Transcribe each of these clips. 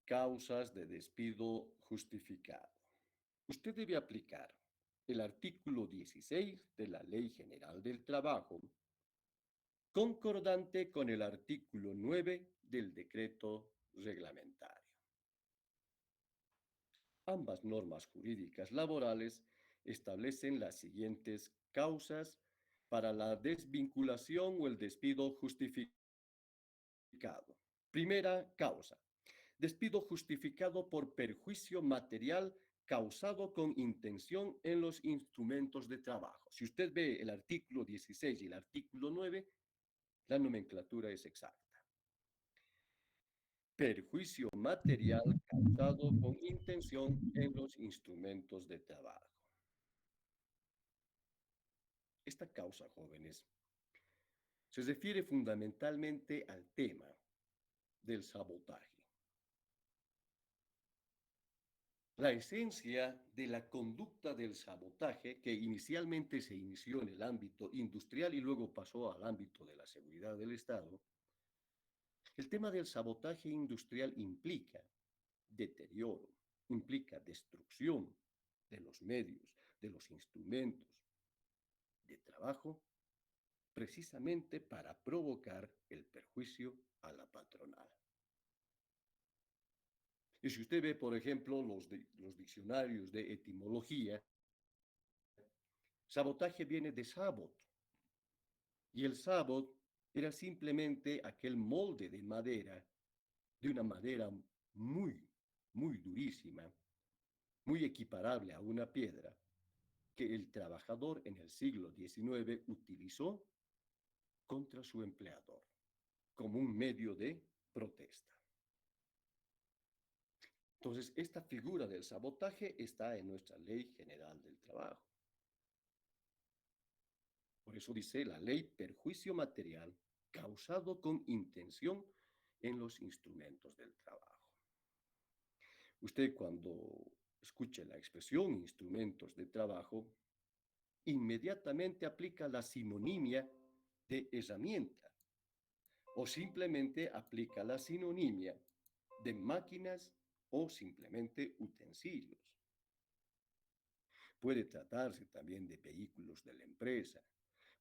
Causas de despido justificado. Usted debe aplicar el artículo 16 de la Ley General del Trabajo, concordante con el artículo 9 del decreto reglamentario. Ambas normas jurídicas laborales establecen las siguientes causas para la desvinculación o el despido justificado. Primera causa: despido justificado por perjuicio material causado con intención en los instrumentos de trabajo. Si usted ve el artículo 16 y el artículo 9, la nomenclatura es exacta. Perjuicio material causado con intención en los instrumentos de trabajo. Esta causa, jóvenes, se refiere fundamentalmente al tema del sabotaje. La esencia de la conducta del sabotaje, que inicialmente se inició en el ámbito industrial y luego pasó al ámbito de la seguridad del Estado, el tema del sabotaje industrial implica deterioro, implica destrucción de los medios, de los instrumentos de trabajo, precisamente para provocar el perjuicio a la patronal. Y si usted ve, por ejemplo, los diccionarios de etimología, sabotaje viene de sabot, y el sabot era simplemente aquel molde de una madera muy, muy durísima, muy equiparable a una piedra, que el trabajador en el siglo XIX utilizó contra su empleador como un medio de protesta. Entonces, esta figura del sabotaje está en nuestra Ley General del Trabajo. Por eso dice la ley: perjuicio material causado con intención en los instrumentos del trabajo. Usted, cuando escuche la expresión instrumentos de trabajo, inmediatamente aplica la sinonimia de herramienta o simplemente aplica la sinonimia de máquinas o simplemente utensilios. Puede tratarse también de vehículos de la empresa,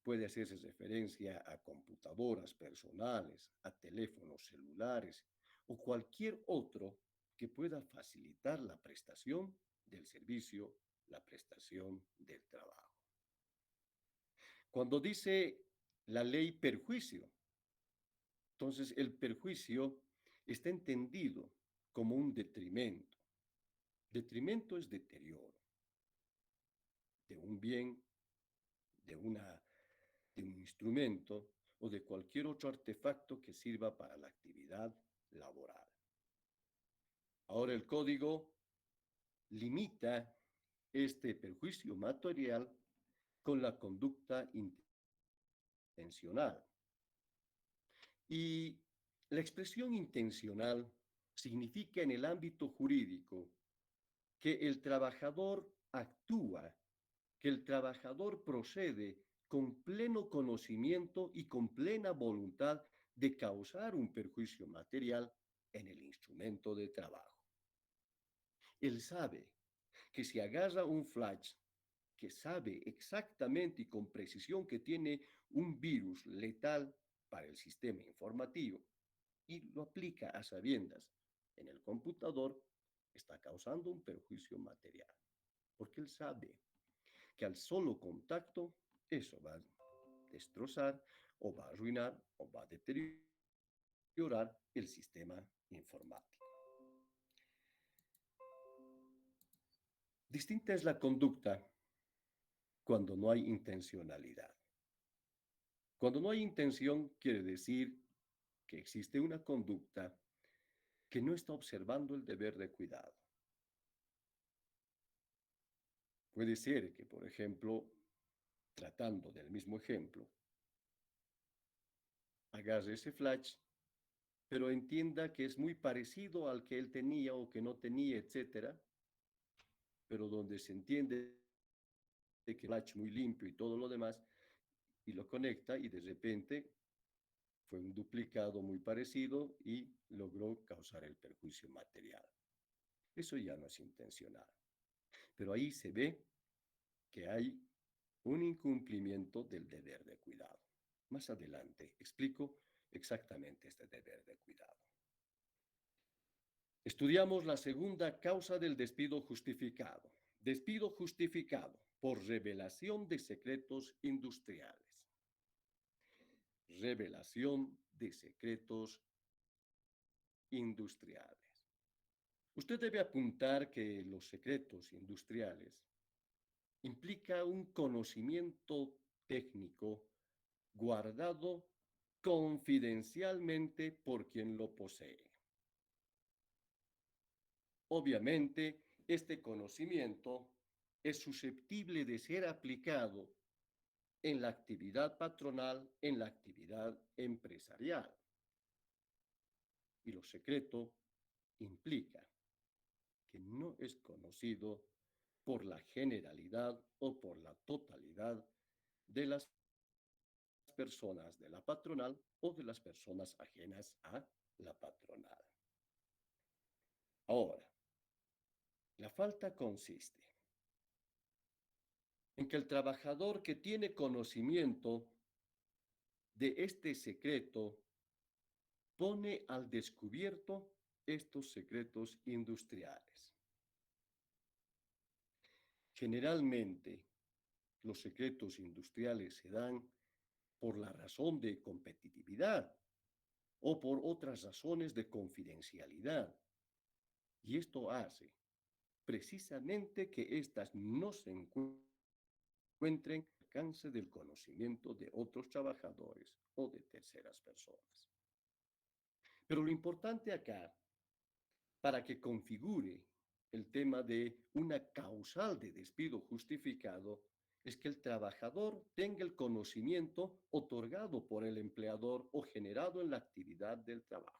puede hacerse referencia a computadoras personales, a teléfonos celulares o cualquier otro que pueda facilitar la prestación del servicio, la prestación del trabajo. Cuando dice la ley perjuicio, entonces el perjuicio está entendido como un detrimento. Detrimento es deterioro de un bien, de de un instrumento o de cualquier otro artefacto que sirva para la actividad laboral. Ahora el código limita este perjuicio material con la conducta intencional. Y la expresión intencional significa en el ámbito jurídico que el trabajador actúa, que el trabajador procede con pleno conocimiento y con plena voluntad de causar un perjuicio material en el instrumento de trabajo. Él sabe que si agarra un flash, que sabe exactamente y con precisión que tiene un virus letal para el sistema informativo y lo aplica a sabiendas en el computador, está causando un perjuicio material, porque él sabe que al solo contacto eso va a destrozar o va a arruinar o va a deteriorar el sistema informático. Distinta es la conducta cuando no hay intencionalidad. Cuando no hay intención, quiere decir que existe una conducta que no está observando el deber de cuidado. Puede ser que, por ejemplo, tratando del mismo ejemplo, agarre ese flash, pero entienda que es muy parecido al que él tenía o que no tenía, etcétera, pero donde se entiende que el flash muy limpio y todo lo demás, y lo conecta y de repente fue un duplicado muy parecido y logró causar el perjuicio material. Eso ya no es intencional. Pero ahí se ve que hay un incumplimiento del deber de cuidado. Más adelante explico exactamente este deber de cuidado. Estudiamos la segunda causa del despido justificado. Despido justificado por revelación de secretos industriales. Revelación de secretos industriales. Usted debe apuntar que los secretos industriales implica un conocimiento técnico guardado confidencialmente por quien lo posee. Obviamente, este conocimiento es susceptible de ser aplicado en la actividad patronal, en la actividad empresarial. Y lo secreto implica que no es conocido por la generalidad o por la totalidad de las personas de la patronal o de las personas ajenas a la patronal. Ahora, la falta consiste en que el trabajador que tiene conocimiento de este secreto pone al descubierto estos secretos industriales. Generalmente, los secretos industriales se dan por la razón de competitividad o por otras razones de confidencialidad. Y esto hace precisamente que éstas no se encuentren al alcance del conocimiento de otros trabajadores o de terceras personas. Pero lo importante acá, para que configure el tema de una causal de despido justificado, es que el trabajador tenga el conocimiento otorgado por el empleador o generado en la actividad del trabajo.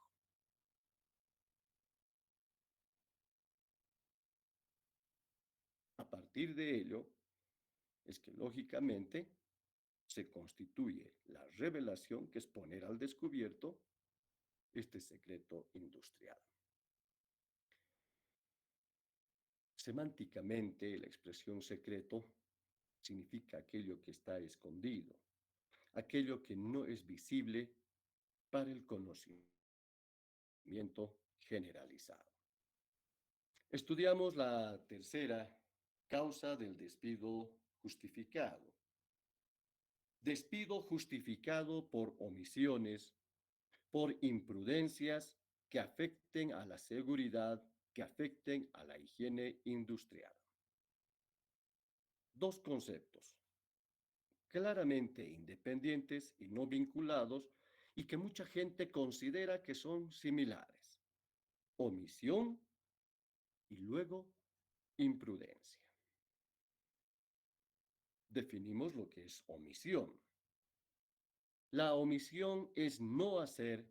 A partir de ello, es que lógicamente se constituye la revelación, que es poner al descubierto este secreto industrial. Semánticamente, la expresión secreto significa aquello que está escondido, aquello que no es visible para el conocimiento generalizado. Estudiamos la tercera causa del despido justificado. Despido justificado por omisiones, por imprudencias que afecten a la seguridad, que afecten a la higiene industrial. Dos conceptos claramente independientes y no vinculados y que mucha gente considera que son similares. Omisión y luego imprudencia. Definimos lo que es omisión. La omisión es no hacer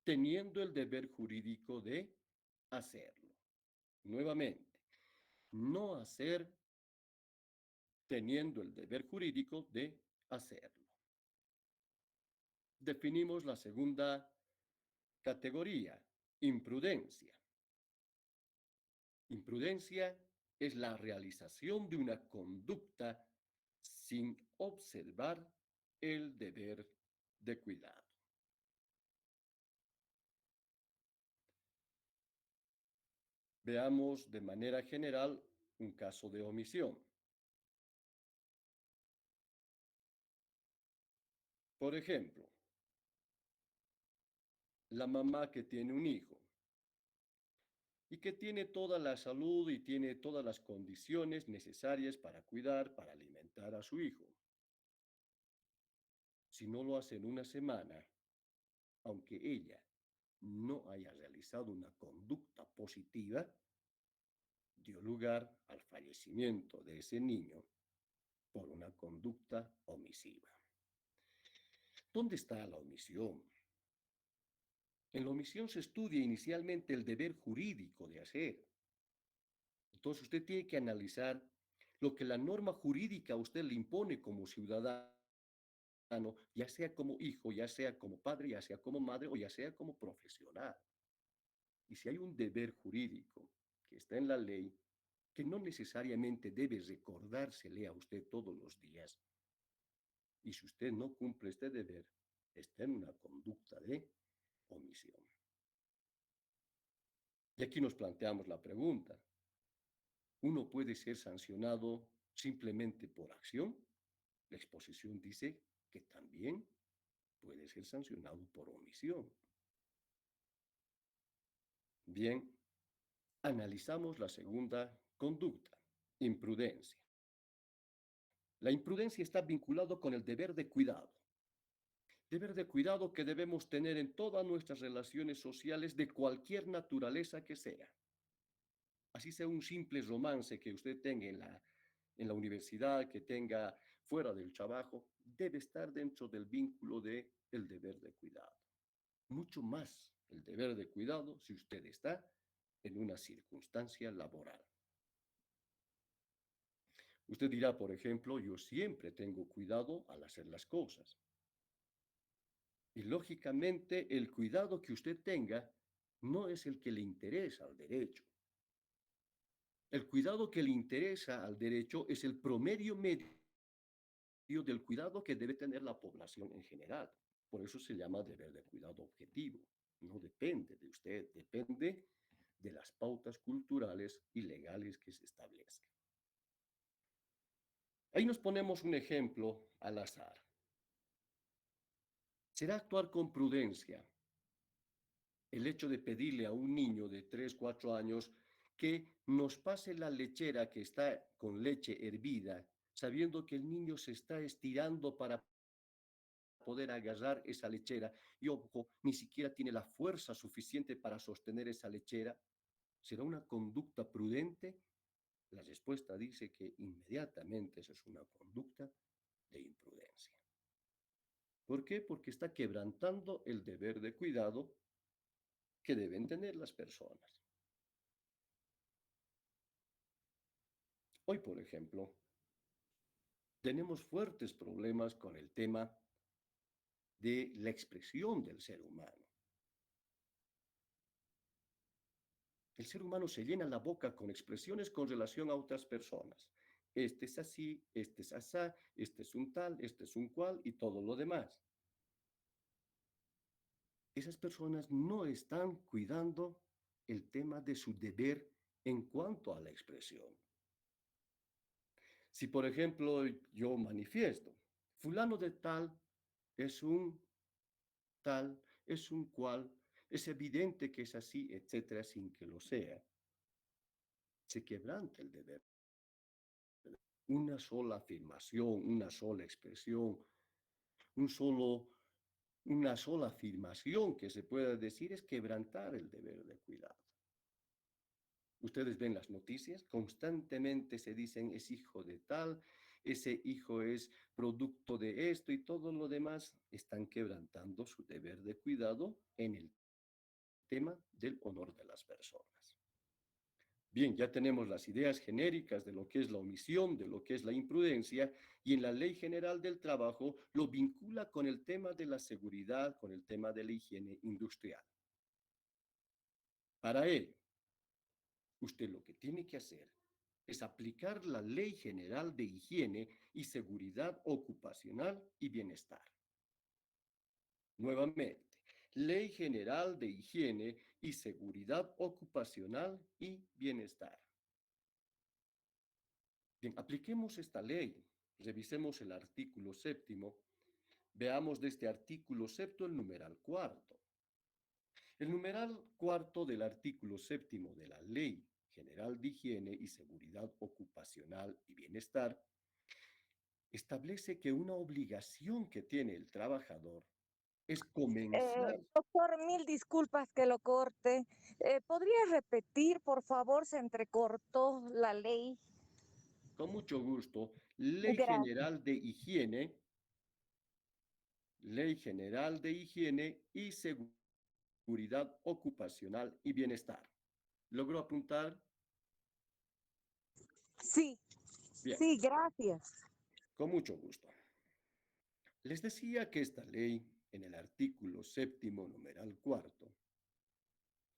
teniendo el deber jurídico de hacerlo. Nuevamente, no hacer teniendo el deber jurídico de hacerlo. Definimos la segunda categoría, imprudencia. Imprudencia es la realización de una conducta sin observar el deber de cuidado. Veamos de manera general un caso de omisión. Por ejemplo, la mamá que tiene un hijo y que tiene toda la salud y tiene todas las condiciones necesarias para cuidar, para alimentar a su hijo. Si no lo hace en una semana, aunque ella no haya realizado una conducta positiva, dio lugar al fallecimiento de ese niño por una conducta omisiva. ¿Dónde está la omisión? En la omisión se estudia inicialmente el deber jurídico de hacer. Entonces usted tiene que analizar lo que la norma jurídica a usted le impone como ciudadano ya sea como hijo, ya sea como padre, ya sea como madre o ya sea como profesional. Y si hay un deber jurídico que está en la ley, que no necesariamente debe recordársele a usted todos los días, y si usted no cumple este deber, está en una conducta de omisión. Y aquí nos planteamos la pregunta, ¿uno puede ser sancionado simplemente por acción? La exposición dice que también puede ser sancionado por omisión. Bien, analizamos la segunda conducta, imprudencia. La imprudencia está vinculado con el deber de cuidado que debemos tener en todas nuestras relaciones sociales de cualquier naturaleza que sea. Así sea un simple romance que usted tenga en la universidad, que tenga fuera del trabajo, debe estar dentro del vínculo de el deber de cuidado. Mucho más el deber de cuidado si usted está en una circunstancia laboral. Usted dirá, por ejemplo, yo siempre tengo cuidado al hacer las cosas. Y lógicamente el cuidado que usted tenga no es el que le interesa al derecho. El cuidado que le interesa al derecho es el promedio medio del cuidado que debe tener la población en general. Por eso se llama deber de cuidado objetivo. No depende de usted, depende de las pautas culturales y legales que se establezcan. Ahí nos ponemos un ejemplo al azar. Será actuar con prudencia el hecho de pedirle a un niño de 3, 4 años que nos pase la lechera que está con leche hervida, sabiendo que el niño se está estirando para poder agarrar esa lechera y ojo, ni siquiera tiene la fuerza suficiente para sostener esa lechera. ¿Será una conducta prudente? La respuesta dice que inmediatamente esa es una conducta de imprudencia. ¿Por qué? Porque está quebrantando el deber de cuidado que deben tener las personas. Hoy, por ejemplo, tenemos fuertes problemas con el tema de la expresión del ser humano. El ser humano se llena la boca con expresiones con relación a otras personas. Este es así, este es asá, este es un tal, este es un cual y todo lo demás. Esas personas no están cuidando el tema de su deber en cuanto a la expresión. Si, por ejemplo, yo manifiesto, fulano de tal es un tal, es un cual, es evidente que es así, etcétera, sin que lo sea, se quebranta el deber. Una sola afirmación, una sola expresión, un solo, una sola afirmación que se pueda decir es quebrantar el deber de cuidado. Ustedes ven las noticias, constantemente se dicen es hijo de tal, ese hijo es producto de esto y todo lo demás, están quebrantando su deber de cuidado en el tema del honor de las personas. Bien, ya tenemos las ideas genéricas de lo que es la omisión, de lo que es la imprudencia, y en la Ley General del Trabajo lo vincula con el tema de la seguridad, con el tema de la higiene industrial. Para él, usted lo que tiene que hacer es aplicar la Ley General de Higiene y Seguridad Ocupacional y Bienestar. Nuevamente, Ley General de Higiene y Seguridad Ocupacional y Bienestar. Bien, apliquemos esta ley, revisemos el artículo séptimo, veamos de este artículo séptimo el numeral cuarto. El numeral cuarto del artículo séptimo de la Ley General de Higiene y Seguridad Ocupacional y Bienestar establece que una obligación que tiene el trabajador es comenzar. Doctor, mil disculpas que lo corte. ¿Podría repetir, por favor? Se entrecortó la ley. Con mucho gusto, Gracias. Ley General de Higiene y Seguridad Ocupacional y Bienestar. ¿Logró apuntar? Sí, Bien, sí, gracias. con mucho gusto. Les decía que esta ley, en el artículo séptimo, numeral cuarto,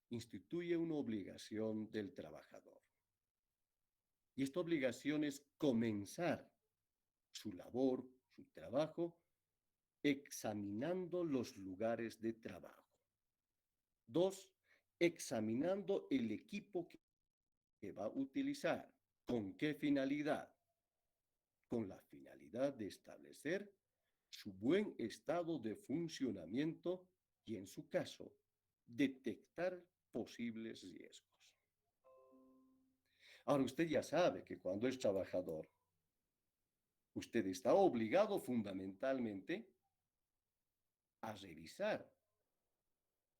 instituye una obligación del trabajador. Y esta obligación es comenzar su labor, su trabajo, examinando los lugares de trabajo. Dos, examinando el equipo que va a utilizar. ¿Con qué finalidad? Con la finalidad de establecer su buen estado de funcionamiento y, en su caso, detectar posibles riesgos. Ahora, usted ya sabe que cuando es trabajador, usted está obligado fundamentalmente a revisar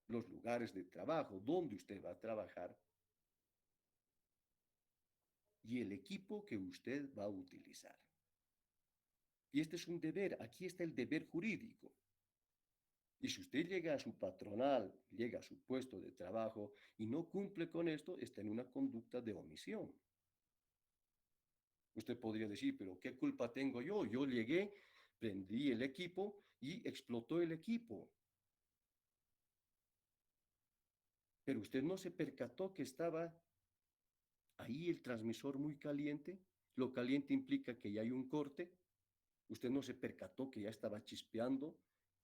los lugares de trabajo donde usted va a trabajar y el equipo que usted va a utilizar. Y este es un deber, aquí está el deber jurídico. Y si usted llega a su patronal, llega a su puesto de trabajo y no cumple con esto, está en una conducta de omisión. Usted podría decir, pero ¿qué culpa tengo yo? Yo llegué, prendí el equipo y explotó el equipo. Pero usted no se percató que estaba ahí el transmisor muy caliente. Lo caliente implica que ya hay un corte. Usted no se percató que ya estaba chispeando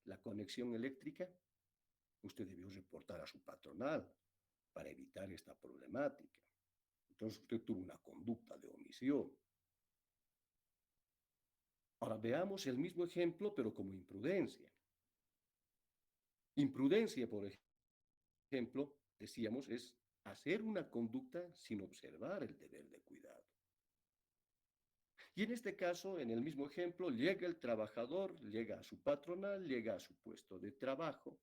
la conexión eléctrica. Usted debió reportar a su patronal para evitar esta problemática. Entonces usted tuvo una conducta de omisión. Ahora veamos el mismo ejemplo, pero como imprudencia. Imprudencia, por ejemplo, decíamos, es hacer una conducta sin observar el deber de cuidado. Y en este caso, en el mismo ejemplo, llega el trabajador, llega a su patronal, llega a su puesto de trabajo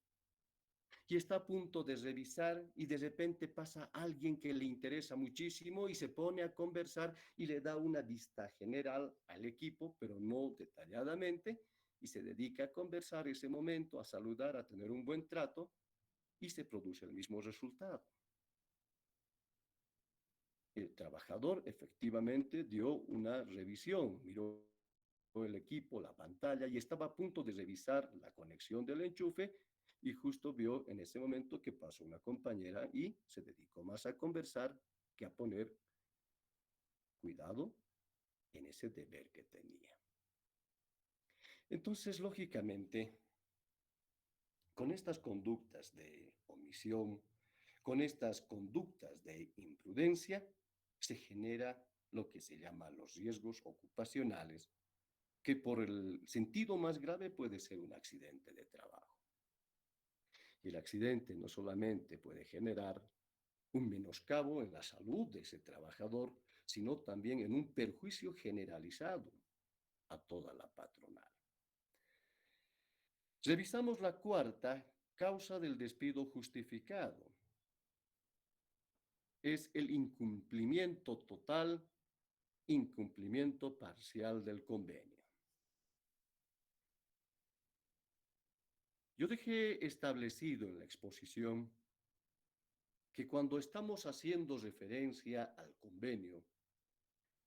y está a punto de revisar y de repente pasa alguien que le interesa muchísimo y se pone a conversar y le da una vista general al equipo, pero no detalladamente, y se dedica a conversar ese momento, a saludar, a tener un buen trato y se produce el mismo resultado. El trabajador efectivamente dio una revisión, miró el equipo, la pantalla y estaba a punto de revisar la conexión del enchufe y justo vio en ese momento que pasó una compañera y se dedicó más a conversar que a poner cuidado en ese deber que tenía. Entonces, lógicamente, con estas conductas de omisión, con estas conductas de imprudencia, se genera lo que se llama los riesgos ocupacionales, que por el sentido más grave puede ser un accidente de trabajo. Y el accidente no solamente puede generar un menoscabo en la salud de ese trabajador, sino también en un perjuicio generalizado a toda la patronal. Revisamos la cuarta causa del despido justificado. Es el incumplimiento total, incumplimiento parcial del convenio. Yo dejé establecido en la exposición que cuando estamos haciendo referencia al convenio,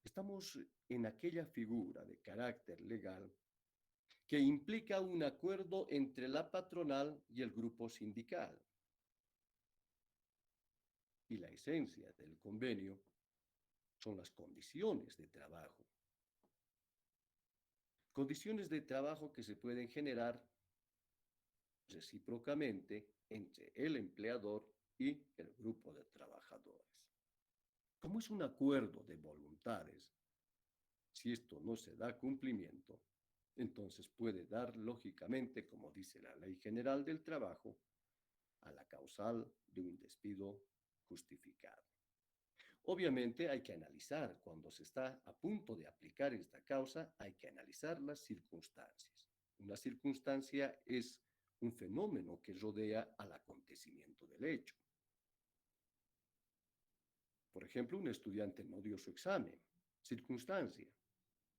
estamos en aquella figura de carácter legal que implica un acuerdo entre la patronal y el grupo sindical. Y la esencia del convenio son las condiciones de trabajo. Condiciones de trabajo que se pueden generar recíprocamente entre el empleador y el grupo de trabajadores. Como es un acuerdo de voluntades, si esto no se da cumplimiento, entonces puede dar lógicamente, como dice la Ley General del Trabajo, a la causal de un despido justificado. Obviamente hay que analizar, cuando se está a punto de aplicar esta causa, hay que analizar las circunstancias. Una circunstancia es un fenómeno que rodea al acontecimiento del hecho. Por ejemplo, un estudiante no dio su examen. Circunstancia.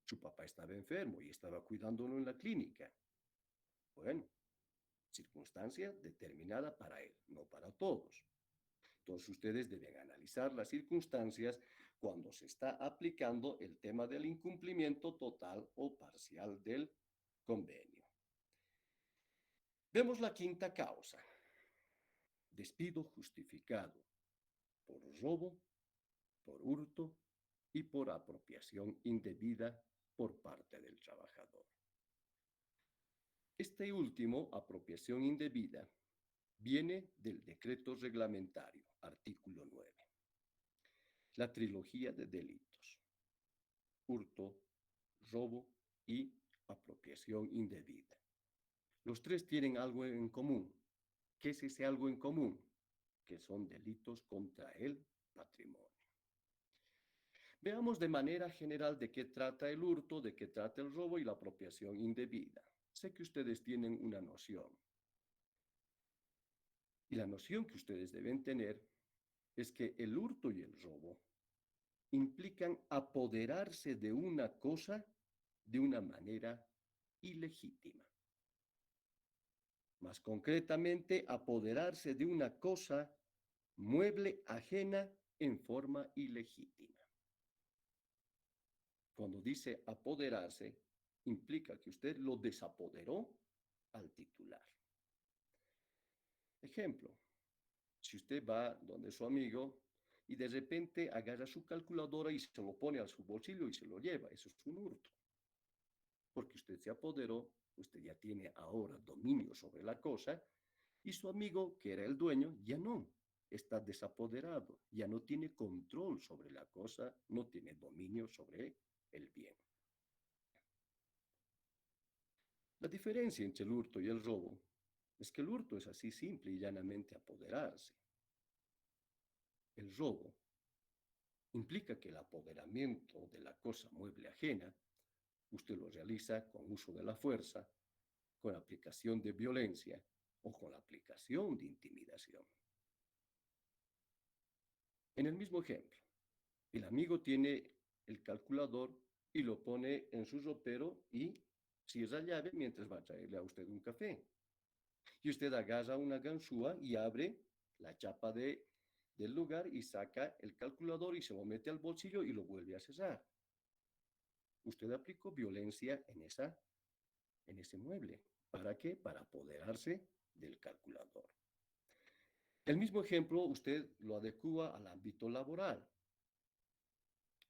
Su papá estaba enfermo y estaba cuidándolo en la clínica. Bueno, circunstancia determinada para él, no para todos. Entonces ustedes deben analizar las circunstancias cuando se está aplicando el tema del incumplimiento total o parcial del convenio. Vemos la quinta causa: despido justificado por robo, por hurto y por apropiación indebida por parte del trabajador. Este último, apropiación indebida, viene del decreto reglamentario, artículo 9. La trilogía de delitos: hurto, robo y apropiación indebida. Los tres tienen algo en común. ¿Qué es ese algo en común? Que son delitos contra el patrimonio. Veamos de manera general de qué trata el hurto, de qué trata el robo y la apropiación indebida. Sé que ustedes tienen una noción. Y la noción que ustedes deben tener es que el hurto y el robo implican apoderarse de una cosa de una manera ilegítima. Más concretamente, apoderarse de una cosa mueble ajena en forma ilegítima. Cuando dice apoderarse, implica que usted lo desapoderó al titular. Ejemplo: si usted va donde su amigo y de repente agarra su calculadora y se lo pone a su bolsillo y se lo lleva, eso es un hurto. Porque usted se apoderó, usted ya tiene ahora dominio sobre la cosa y su amigo, que era el dueño, ya no, está desapoderado, ya no tiene control sobre la cosa, no tiene dominio sobre el bien. La diferencia entre el hurto y el robo es que el hurto es así simple y llanamente apoderarse. El robo implica que el apoderamiento de la cosa mueble ajena usted lo realiza con uso de la fuerza, con aplicación de violencia o con la aplicación de intimidación. En el mismo ejemplo, el amigo tiene el calculador y lo pone en su ropero y cierra llave mientras va a traerle a usted un café. Y usted agarra una ganzúa y abre la chapa del lugar y saca el calculador y se lo mete al bolsillo y lo vuelve a cerrar. Usted aplicó violencia en ese mueble. ¿Para qué? Para apoderarse del calculador. El mismo ejemplo usted lo adecua al ámbito laboral.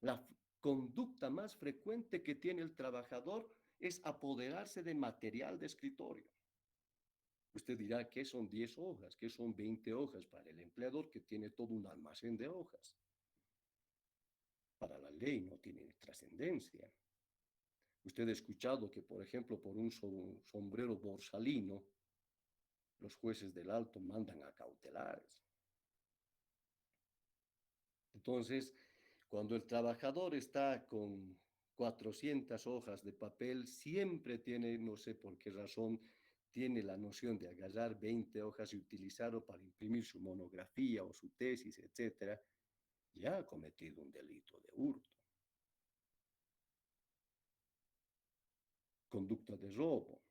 La conducta más frecuente que tiene el trabajador es apoderarse de material de escritorio. Usted dirá, ¿qué son 10 hojas? ¿Qué son 20 hojas para el empleador que tiene todo un almacén de hojas? Para la ley no tiene trascendencia. Usted ha escuchado que, por ejemplo, por un sombrero borsalino, los jueces del alto mandan a cautelares. Entonces, cuando el trabajador está con 400 hojas de papel, siempre tiene, no sé por qué razón, tiene la noción de agarrar 20 hojas y utilizarlo para imprimir su monografía o su tesis, etc., ya ha cometido un delito de hurto. Conducta de robo.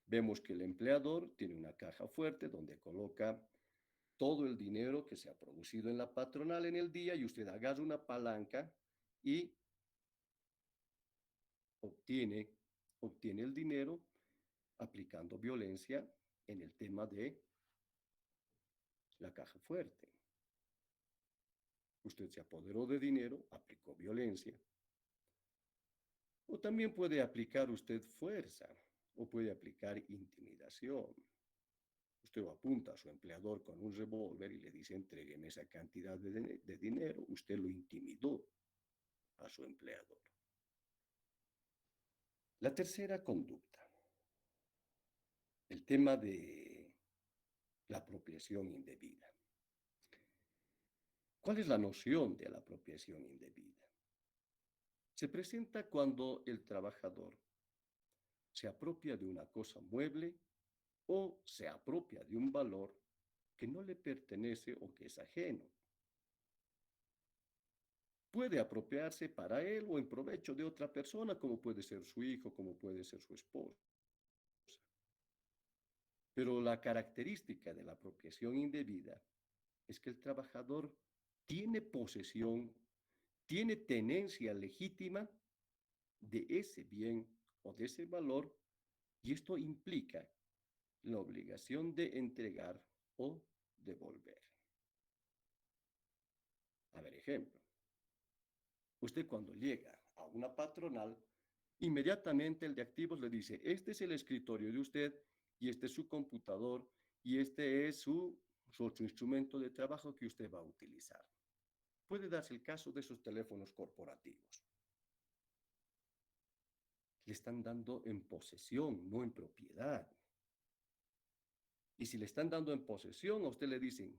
Vemos que el empleador tiene una caja fuerte donde coloca todo el dinero que se ha producido en la patronal en el día y usted agarra una palanca y obtiene el dinero aplicando violencia en el tema de la caja fuerte. Usted se apoderó de dinero, aplicó violencia. O también puede aplicar usted fuerza o puede aplicar intimidación. Usted lo apunta a su empleador con un revólver y le dice, entrégueme esa cantidad de dinero. Usted lo intimidó a su empleador. La tercera conducta, el tema de la apropiación indebida. ¿Cuál es la noción de la apropiación indebida? Se presenta cuando el trabajador se apropia de una cosa mueble o se apropia de un valor que no le pertenece o que es ajeno. Puede apropiarse para él o en provecho de otra persona, como puede ser su hijo, como puede ser su esposa. Pero la característica de la apropiación indebida es que el trabajador tiene posesión, tiene tenencia legítima de ese bien o de ese valor, y esto implica la obligación de entregar o devolver. A ver, ejemplo. Usted cuando llega a una patronal, inmediatamente el de activos le dice, este es el escritorio de usted y este es su computador y este es su otro instrumento de trabajo que usted va a utilizar. Puede darse el caso de esos teléfonos corporativos. Le están dando en posesión, no en propiedad. Y si le están dando en posesión, a usted le dicen,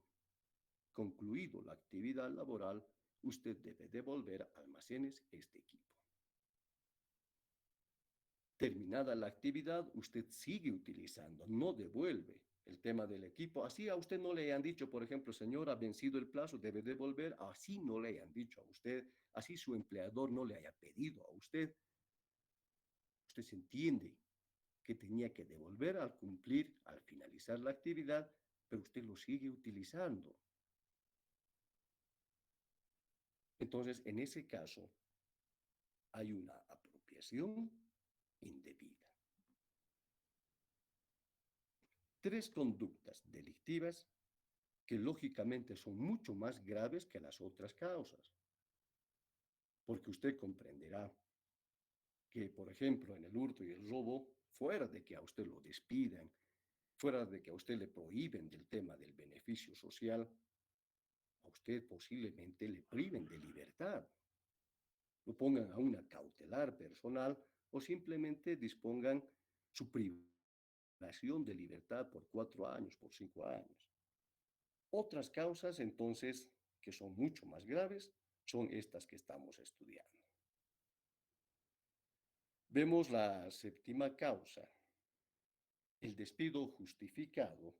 concluido la actividad laboral, usted debe devolver a almacenes este equipo. Terminada la actividad, usted sigue utilizando, no devuelve el tema del equipo. Así a usted no le han dicho, por ejemplo, señor, ha vencido el plazo, debe devolver. Así no le han dicho a usted, así su empleador no le haya pedido a usted. Usted se entiende que tenía que devolver al cumplir, al finalizar la actividad, pero usted lo sigue utilizando. Entonces, en ese caso, hay una apropiación indebida. Tres conductas delictivas que lógicamente son mucho más graves que las otras causas. Porque usted comprenderá que, por ejemplo, en el hurto y el robo, fuera de que a usted lo despidan, fuera de que a usted le prohíben del tema del beneficio social, a usted posiblemente le priven de libertad, lo pongan a una cautelar personal o simplemente dispongan su privación de libertad por 4 años, por 5 años. Otras causas, entonces, que son mucho más graves, son estas que estamos estudiando. Vemos la séptima causa, el despido justificado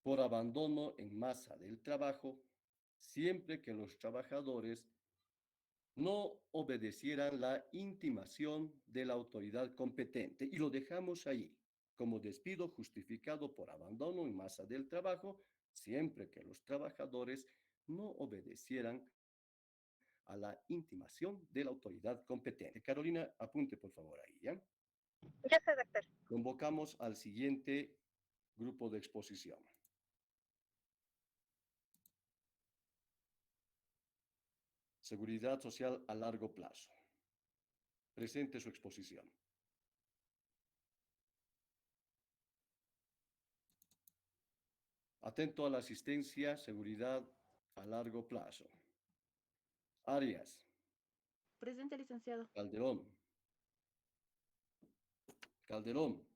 por abandono en masa del trabajo, siempre que los trabajadores no obedecieran la intimación de la autoridad competente. Y lo dejamos ahí, como despido justificado por abandono en masa del trabajo, siempre que los trabajadores no obedecieran a la intimación de la autoridad competente. Carolina, apunte por favor ahí, ¿ya? Ya está, doctor. Convocamos al siguiente grupo de exposición. Seguridad social a largo plazo. Presente su exposición. Atento a la asistencia, seguridad a largo plazo. Arias. Presente, licenciado. Calderón. Calderón.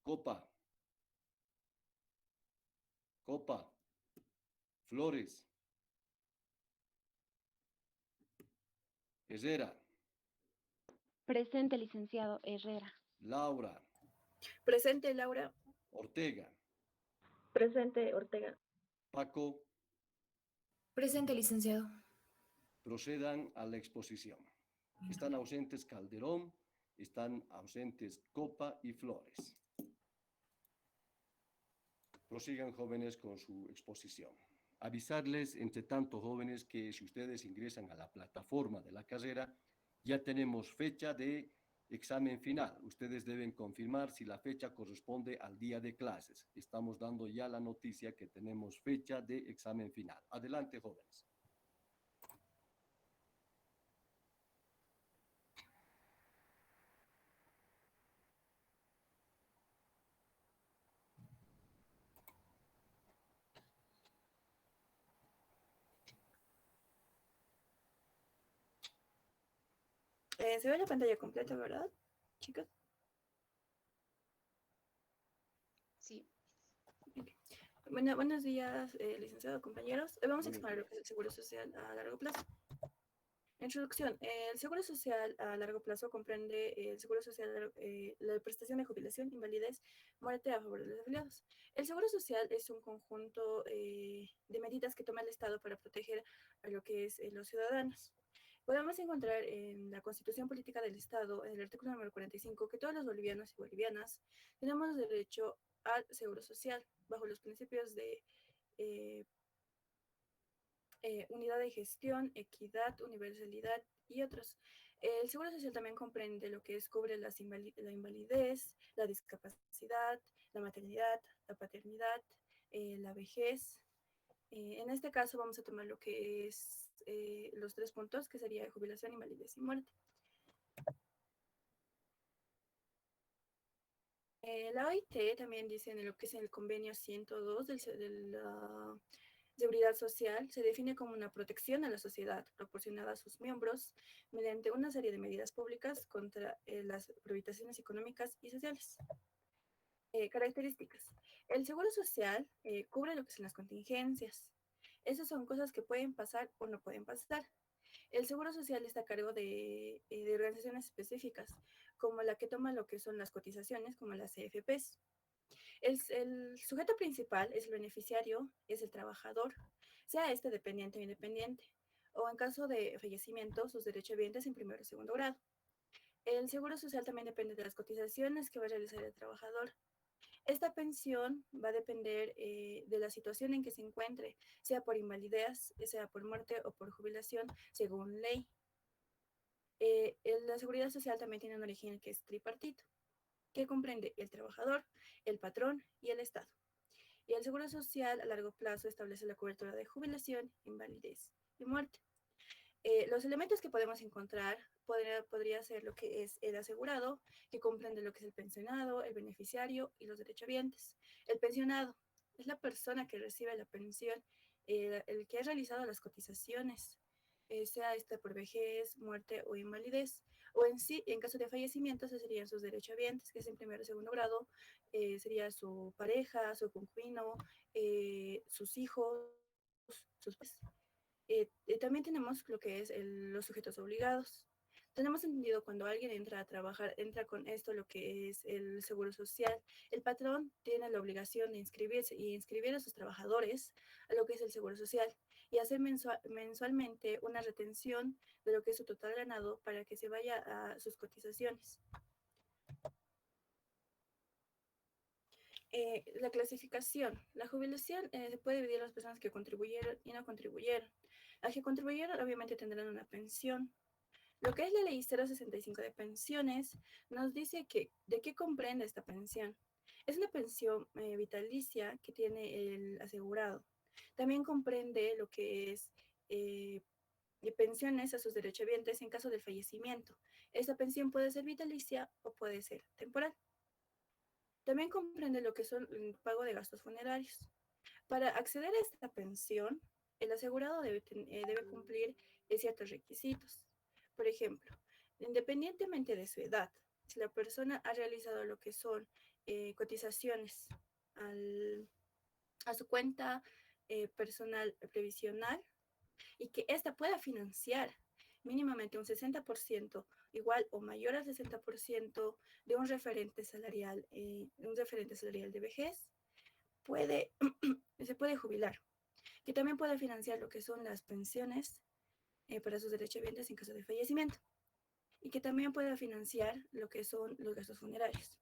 Copa. Copa. Flores. Herrera. Presente, licenciado Herrera. Laura. Presente, Laura. Ortega. Presente, Ortega. Paco. Presente, licenciado. Procedan a la exposición. Están ausentes Calderón, están ausentes Copa y Flores. Prosigan, jóvenes, con su exposición. Avisarles, entre tanto, jóvenes, que si ustedes ingresan a la plataforma de la carrera, ya tenemos fecha de examen final. Ustedes deben confirmar si la fecha corresponde al día de clases. Estamos dando ya la noticia que tenemos fecha de examen final. Adelante, jóvenes. Se ve la pantalla completa, ¿verdad, chicos? Sí. Bueno, buenos días, licenciado, compañeros. Vamos a exponer lo que es el Seguro Social a largo plazo. Introducción. El Seguro Social a largo plazo comprende el Seguro Social, la prestación de jubilación, invalidez, muerte a favor de los afiliados. El Seguro Social es un conjunto de medidas que toma el Estado para proteger a lo que es los ciudadanos. Podemos encontrar en la Constitución Política del Estado, en el artículo número 45, que todos los bolivianos y bolivianas tenemos derecho al seguro social, bajo los principios de unidad de gestión, equidad, universalidad y otros. El seguro social también comprende lo que es cubre la invalidez, la discapacidad, la maternidad, la paternidad, la vejez. En este caso vamos a tomar lo que es los 3 puntos, que sería jubilación, invalidez y muerte. La OIT también dice en lo que es el convenio 102 de la Seguridad Social, se define como una protección a la sociedad proporcionada a sus miembros mediante una serie de medidas públicas contra las privaciones económicas y sociales. Características. El seguro social cubre lo que son las contingencias. Esas son cosas que pueden pasar o no pueden pasar. El seguro social está a cargo de organizaciones específicas, como la que toma lo que son las cotizaciones, como las CFPs. El sujeto principal es el beneficiario, es el trabajador, sea este dependiente o independiente, o en caso de fallecimiento, sus derechohabientes en primero o segundo grado. El seguro social también depende de las cotizaciones que va a realizar el trabajador. Esta pensión va a depender de la situación en que se encuentre, sea por invalidez, sea por muerte o por jubilación, según ley. La seguridad social también tiene un origen que es tripartito, que comprende el trabajador, el patrón y el Estado. Y el seguro social a largo plazo establece la cobertura de jubilación, invalidez y muerte. Los elementos que podemos encontrar podría ser lo que es el asegurado, que comprende lo que es el pensionado, el beneficiario y los derechohabientes. El pensionado es la persona que recibe la pensión, el que ha realizado las cotizaciones, sea esta por vejez, muerte o invalidez. O en sí, en caso de fallecimiento, esos serían sus derechohabientes, que es en primero o segundo grado, sería su pareja, su concubino, sus hijos, sus padres. También tenemos lo que es los sujetos obligados. Tenemos entendido cuando alguien entra a trabajar, entra con esto lo que es el seguro social. El patrón tiene la obligación de inscribirse y inscribir a sus trabajadores a lo que es el seguro social y hacer mensualmente una retención de lo que es su total ganado para que se vaya a sus cotizaciones. La clasificación. La jubilación se puede dividir en las personas que contribuyeron y no contribuyeron. Las que contribuyeron obviamente tendrán una pensión. Lo que es la ley 065 de pensiones nos dice de qué comprende esta pensión. Es una pensión vitalicia que tiene el asegurado. También comprende lo que es pensiones a sus derechohabientes en caso del fallecimiento. Esta pensión puede ser vitalicia o puede ser temporal. También comprende lo que son el pago de gastos funerarios. Para acceder a esta pensión, el asegurado debe cumplir ciertos requisitos. Por ejemplo, independientemente de su edad, si la persona ha realizado lo que son cotizaciones a su cuenta personal previsional y que ésta pueda financiar mínimamente un 60% igual o mayor al 60% de un referente salarial de vejez, se puede jubilar, que también puede financiar lo que son las pensiones para sus derechohabientes en caso de fallecimiento y que también pueda financiar lo que son los gastos funerarios.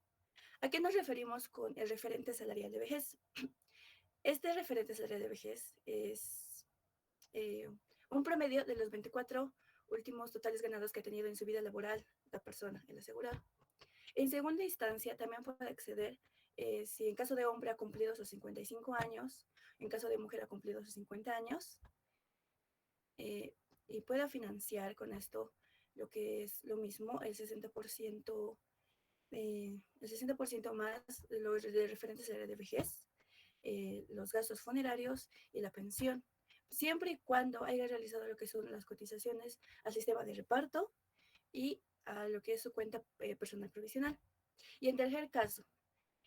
¿A qué nos referimos con el referente salarial de vejez? Este referente salarial de vejez es un promedio de los 24 últimos totales ganados que ha tenido en su vida laboral la persona, el asegurado. En segunda instancia, también puede acceder si en caso de hombre ha cumplido sus 55 años, en caso de mujer ha cumplido sus 50 años, y pueda financiar con esto lo que es lo mismo, el 60% más de los de referentes a la de vejez, los gastos funerarios y la pensión, siempre y cuando haya realizado lo que son las cotizaciones al sistema de reparto y a lo que es su cuenta personal provisional. Y en tercer caso,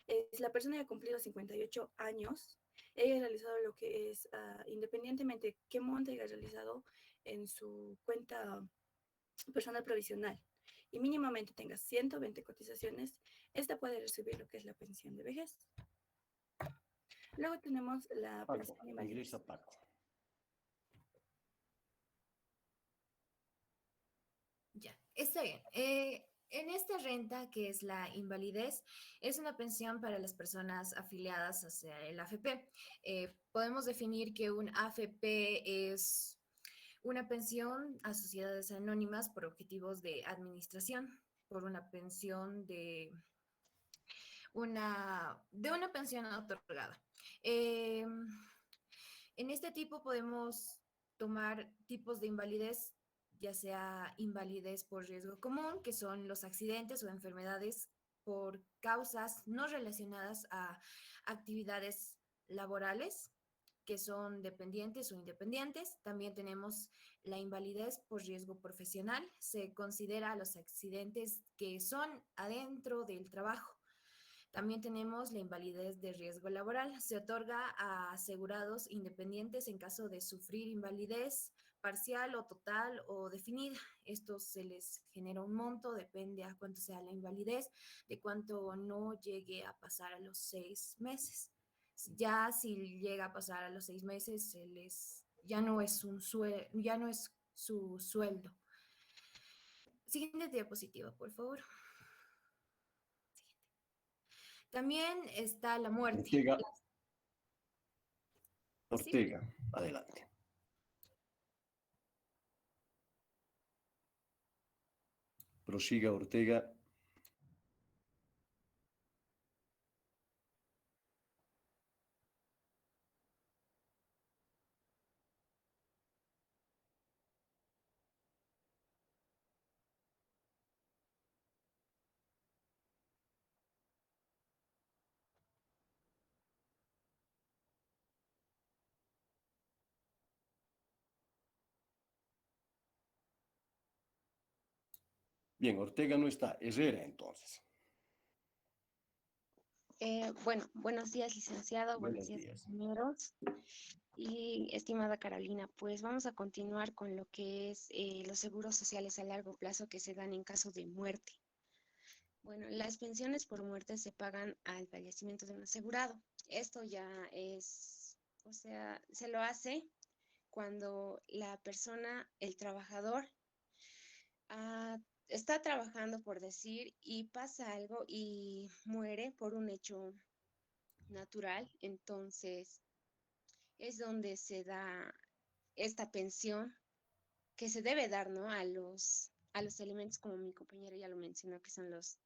si la persona ha cumplido 58 años, haya realizado lo que es, independientemente qué monto haya realizado en su cuenta personal provisional, y mínimamente tenga 120 cotizaciones, esta puede recibir lo que es la pensión de vejez. Luego tenemos la pensión de invalidez. Ingresa Paco. Ya, está bien. En esta renta, que es la invalidez, es una pensión para las personas afiliadas hacia el AFP. Podemos definir que un AFP es una pensión a sociedades anónimas por objetivos de administración, por una pensión de una pensión otorgada. En este tipo podemos tomar tipos de invalidez, ya sea invalidez por riesgo común, que son los accidentes o enfermedades por causas no relacionadas a actividades laborales, que son dependientes o independientes. También tenemos la invalidez por riesgo profesional. Se considera a los accidentes que son adentro del trabajo. También tenemos la invalidez de riesgo laboral. Se otorga a asegurados independientes en caso de sufrir invalidez parcial o total o definida. Esto se les genera un monto, depende a cuánto sea la invalidez, de cuánto no llegue a pasar a los 6 meses. Ya si llega a pasar a los 6 meses, ya no es ya no es su sueldo. Siguiente diapositiva, por favor. También está la muerte. Ortega, ¿Sí? Ortega, adelante. Prosiga, Ortega. Bien, Ortega no está. Herrera, entonces. Bueno, buenos días, licenciado, buenos Buenos días, días. compañeros. Y estimada Carolina, pues vamos a continuar con lo que es los seguros sociales a largo plazo que se dan en caso de muerte. Bueno, las pensiones por muerte se pagan al fallecimiento de un asegurado. Esto ya es, o sea, se lo hace cuando la persona, el trabajador, ah, está trabajando, por decir, y pasa algo y muere por un hecho natural. Entonces es donde se da esta pensión que se debe dar, ¿no? A los elementos, como mi compañero ya lo mencionó, que son los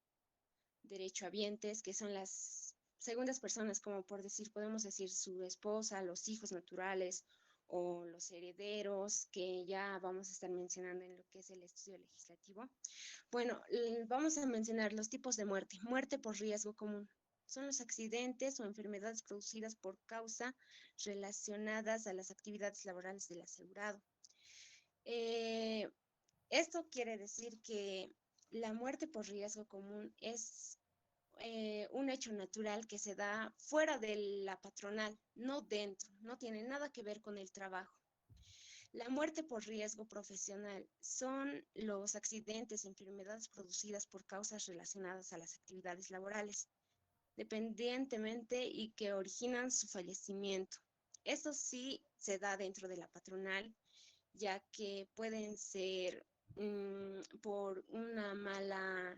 derechohabientes, que son las segundas personas, como por decir, podemos decir su esposa, los hijos naturales o los herederos, que ya vamos a estar mencionando en lo que es el estudio legislativo. Bueno, vamos a mencionar los tipos de muerte. Muerte por riesgo común. Son los accidentes o enfermedades producidas por causa relacionadas a las actividades laborales del asegurado. Esto quiere decir que la muerte por riesgo común es un hecho natural que se da fuera de la patronal, no dentro, no tiene nada que ver con el trabajo. La muerte por riesgo profesional son los accidentes, enfermedades producidas por causas relacionadas a las actividades laborales, dependientemente y que originan su fallecimiento. Esto sí se da dentro de la patronal, ya que pueden ser por una mala,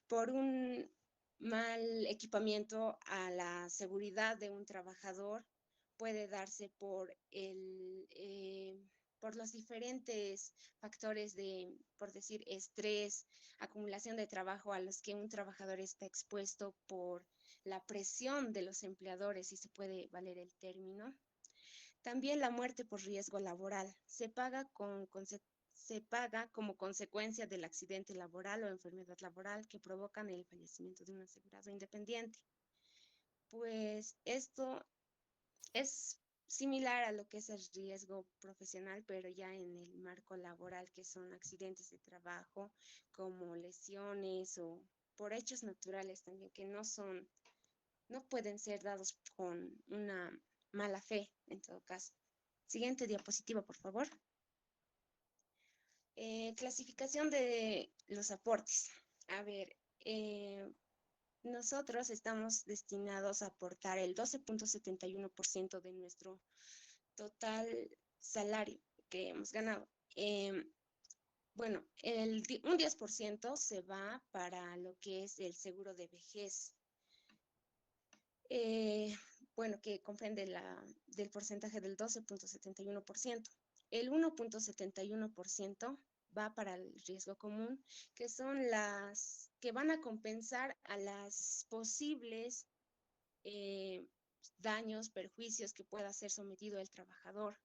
por un mal equipamiento a la seguridad de un trabajador, puede darse por los diferentes factores de, por decir, estrés, acumulación de trabajo a los que un trabajador está expuesto por la presión de los empleadores, si se puede valer el término. También la muerte por riesgo laboral se paga como consecuencia del accidente laboral o enfermedad laboral que provocan el fallecimiento de un asegurado independiente. Pues esto es similar a lo que es el riesgo profesional, pero ya en el marco laboral, que son accidentes de trabajo, como lesiones o por hechos naturales también, que no pueden ser dados con una mala fe, en todo caso. Siguiente diapositiva, por favor. Clasificación de los aportes. A ver, nosotros estamos destinados a aportar el 12.71% de nuestro total salario que hemos ganado. Bueno, un 10% se va para lo que es el seguro de vejez. bueno, que comprende del porcentaje del 12.71%. El 1.71% va para el riesgo común, que son las que van a compensar a las posibles daños, perjuicios que pueda ser sometido el trabajador.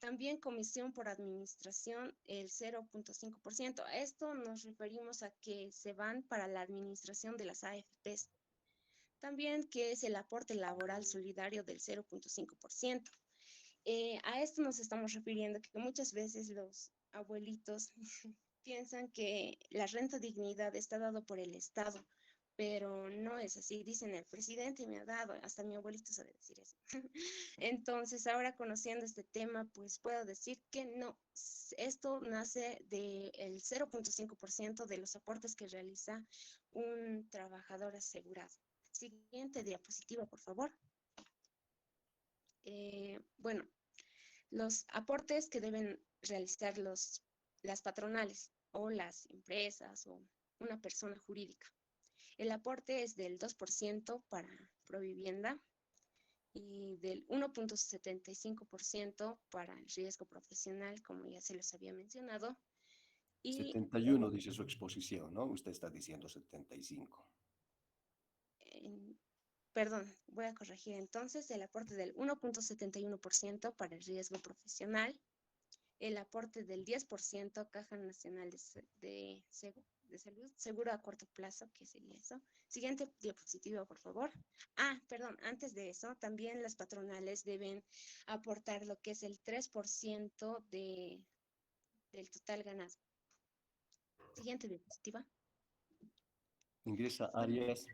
También comisión por administración, el 0.5%. A esto nos referimos a que se van para la administración de las AFPs. También que es el aporte laboral solidario del 0.5%. A esto nos estamos refiriendo que muchas veces los abuelitos piensan que la renta dignidad está dado por el Estado, pero no es así. Dicen, el presidente me ha dado, hasta mi abuelito sabe decir eso. Entonces, ahora conociendo este tema, pues puedo decir que no, esto nace del 0.5% de los aportes que realiza un trabajador asegurado. Siguiente diapositiva, por favor. Bueno, los aportes que deben realizar las patronales o las empresas o una persona jurídica. El aporte es del 2% para Provivienda y del 1.75% para el riesgo profesional, como ya se los había mencionado. Y 71 dice su exposición, ¿no? Usted está diciendo 75. Perdón, voy a corregir entonces, el aporte del 1.71% para el riesgo profesional, el aporte del 10% Caja Nacional de Salud, seguro a corto plazo, ¿qué sería eso? Siguiente diapositiva, por favor. Perdón, antes de eso, también las patronales deben aportar lo que es el 3% del total ganado. Siguiente diapositiva. Ingresa Arias.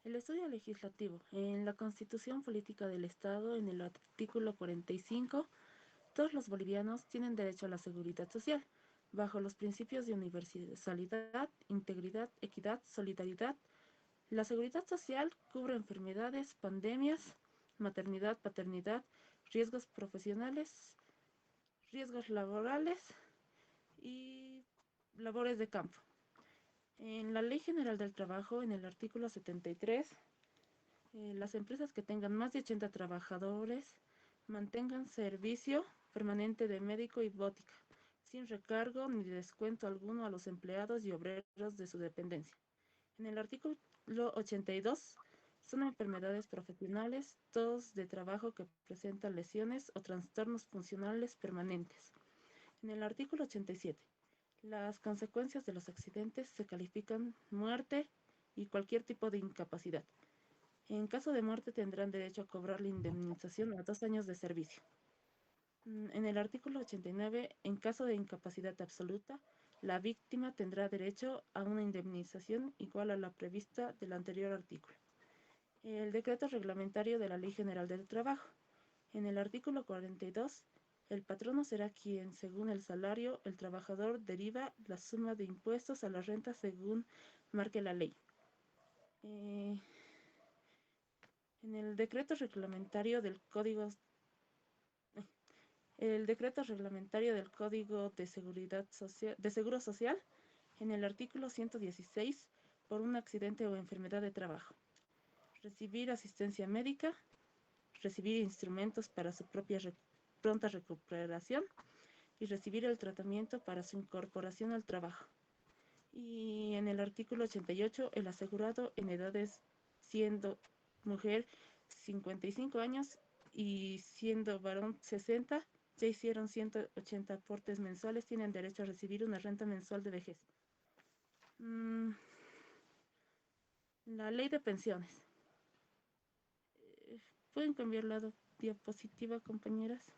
El estudio legislativo. En la Constitución Política del Estado, en el artículo 45, todos los bolivianos tienen derecho a la seguridad social, bajo los principios de universalidad, integridad, equidad, solidaridad. La seguridad social cubre enfermedades, pandemias, maternidad, paternidad, riesgos profesionales, riesgos laborales y labores de campo. En la Ley General del Trabajo, en el artículo 73, las empresas que tengan más de 80 trabajadores mantengan servicio permanente de médico y botica, sin recargo ni descuento alguno a los empleados y obreros de su dependencia. En el artículo 82, son enfermedades profesionales, todos de trabajo que presentan lesiones o trastornos funcionales permanentes. En el artículo 87, las consecuencias de los accidentes se califican muerte y cualquier tipo de incapacidad. En caso de muerte tendrán derecho a cobrar la indemnización a 2 años de servicio. En el artículo 89, en caso de incapacidad absoluta, la víctima tendrá derecho a una indemnización igual a la prevista del anterior artículo. El decreto reglamentario de la Ley General del Trabajo. En el artículo 42, el patrono será quien, según el salario, el trabajador deriva la suma de impuestos a la renta según marque la ley. En el decreto reglamentario del Código de Seguridad Social, de Seguro Social, en el artículo 116, por un accidente o enfermedad de trabajo. Recibir asistencia médica, recibir instrumentos para su propia pronta recuperación y recibir el tratamiento para su incorporación al trabajo. Y en el artículo 88, el asegurado en edades siendo mujer 55 años y siendo varón 60, ya hicieron 180 aportes mensuales, tienen derecho a recibir una renta mensual de vejez. La ley de pensiones. ¿Pueden cambiar la diapositiva, compañeras?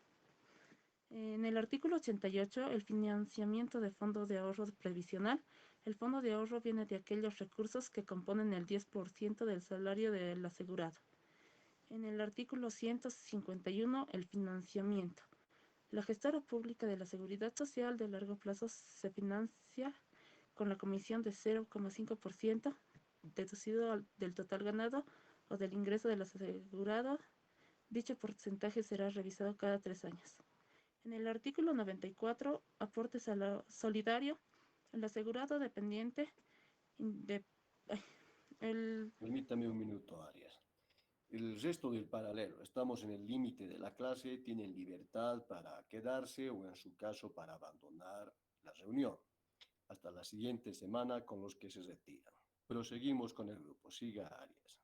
En el artículo 88, el financiamiento de fondo de ahorro previsional. El fondo de ahorro viene de aquellos recursos que componen el 10% del salario del asegurado. En el artículo 151, el financiamiento. La gestora pública de la Seguridad Social de largo plazo se financia con la comisión de 0,5% deducido del total ganado o del ingreso del asegurado. Dicho porcentaje será revisado cada 3 años. En el artículo 94, aporte solidario, el asegurado dependiente Permítame un minuto, Arias. El resto del paralelo, estamos en el límite de la clase, tienen libertad para quedarse o en su caso para abandonar la reunión. Hasta la siguiente semana con los que se retiran. Proseguimos con el grupo. Siga, Arias.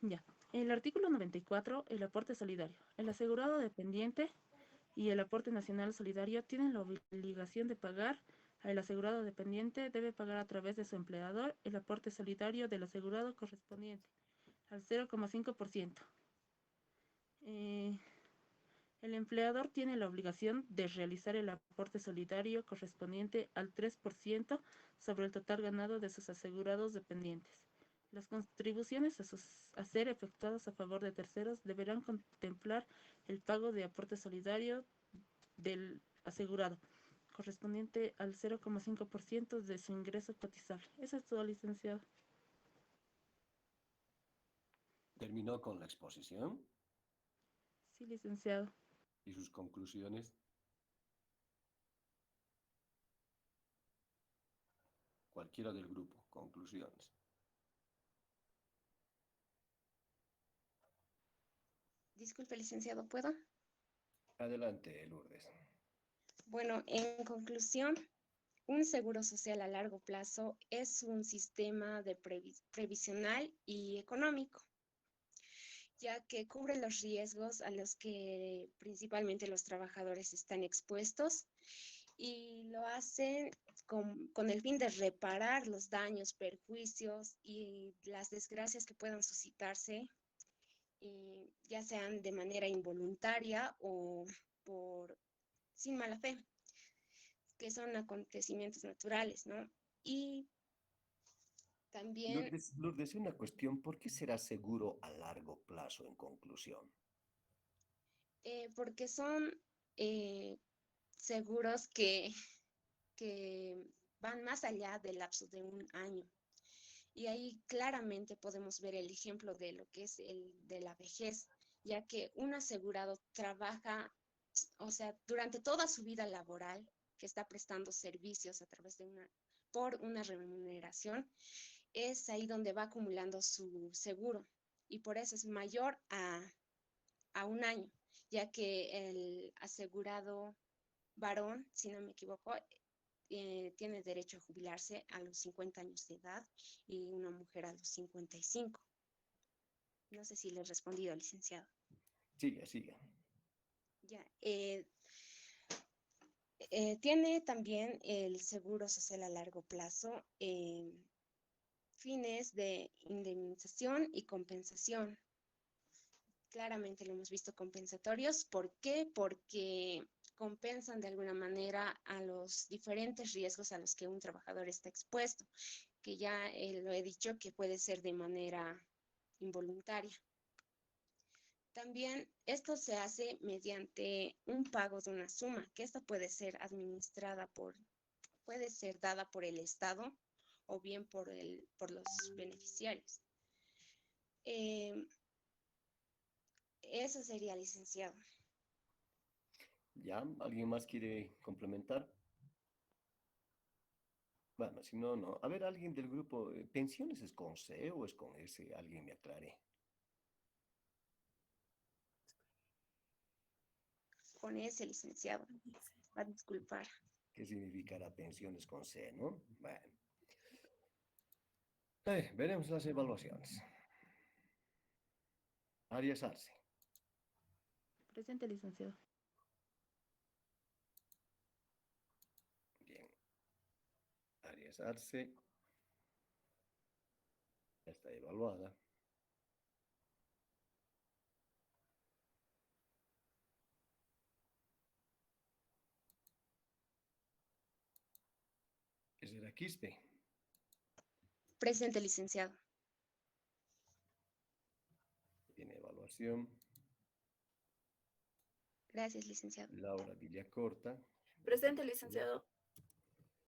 Ya. El artículo 94, el aporte solidario. El asegurado dependiente y el aporte nacional solidario tienen la obligación de pagar. El asegurado dependiente debe pagar a través de su empleador el aporte solidario del asegurado correspondiente al 0,5%. El empleador tiene la obligación de realizar el aporte solidario correspondiente al 3% sobre el total ganado de sus asegurados dependientes. Las contribuciones a ser efectuadas a favor de terceros deberán contemplar el pago de aporte solidario del asegurado, correspondiente al 0,5% de su ingreso cotizable. Eso es todo, licenciado. ¿Terminó con la exposición? Sí, licenciado. ¿Y sus conclusiones? Cualquiera del grupo. Conclusiones. Disculpe, licenciado, ¿puedo? Adelante, Lourdes. Bueno, en conclusión, un seguro social a largo plazo es un sistema de previsional y económico, ya que cubre los riesgos a los que principalmente los trabajadores están expuestos y lo hacen con el fin de reparar los daños, perjuicios y las desgracias que puedan suscitarse, ya sean de manera involuntaria o sin mala fe, que son acontecimientos naturales, ¿no? Y también Lourdes, una cuestión. ¿Por qué será seguro a largo plazo en conclusión? porque son eh, seguros que van más allá del lapso de un año. Y ahí claramente podemos ver el ejemplo de lo que es el de la vejez, ya que un asegurado trabaja, o sea, durante toda su vida laboral, que está prestando servicios a través de por una remuneración, es ahí donde va acumulando su seguro. Y por eso es mayor a un año, ya que el asegurado varón, si no me equivoco, tiene derecho a jubilarse a los 50 años de edad y una mujer a los 55. No sé si le he respondido, licenciado. Siga, siga. Ya, tiene también el seguro social a largo plazo fines de indemnización y compensación. Claramente lo hemos visto compensatorios. ¿Por qué? Porque compensan de alguna manera a los diferentes riesgos a los que un trabajador está expuesto, que ya lo he dicho que puede ser de manera involuntaria. También esto se hace mediante un pago de una suma, que esta puede ser puede ser dada por el Estado o bien por los beneficiarios. Eso sería, licenciado. ¿Ya? ¿Alguien más quiere complementar? Bueno, si no, no. A ver, alguien del grupo, ¿pensiones es con C o es con S? Alguien me aclare. Con ese, licenciado. Va a disculpar. ¿Qué significará pensiones con C, no? Bueno. Veremos las evaluaciones. Arias Arce. Presente, licenciado. Bien. Arias Arce. Ya está evaluada. ¿Es de la Quispe? Presente, licenciado. Tiene evaluación. Gracias, licenciado. Laura Villacorta. Presente, licenciado.